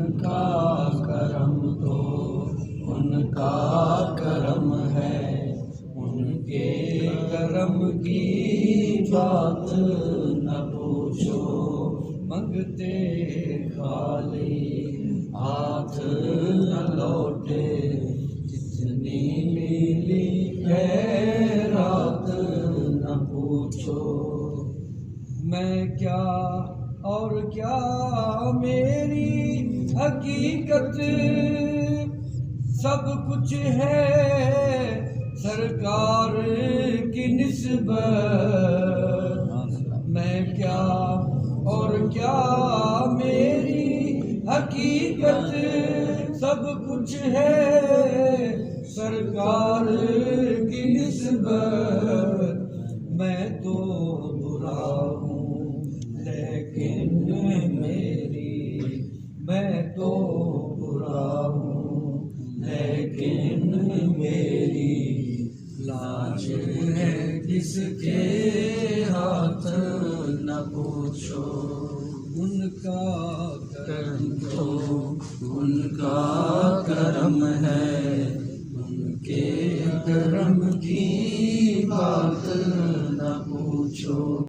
उनका करम तो उनका करम है, उनके करम की बात न पूछो। मंगते खाली हाथ न लौटे, जितनी मिली खैरात न पूछो। मैं क्या और क्या मेरी हकीकत, सब कुछ है सरकार की निस्बत। मैं क्या और क्या मेरी हकीकत, सब कुछ है सरकार की निस्बत। मैं तो बुरा हूँ लेकिन मैं तो बुरा हूँ लेकिन मेरी लाज है किसके हाथ न पूछो। उनका करम तो उनका करम है, उनके करम की बात न पूछो।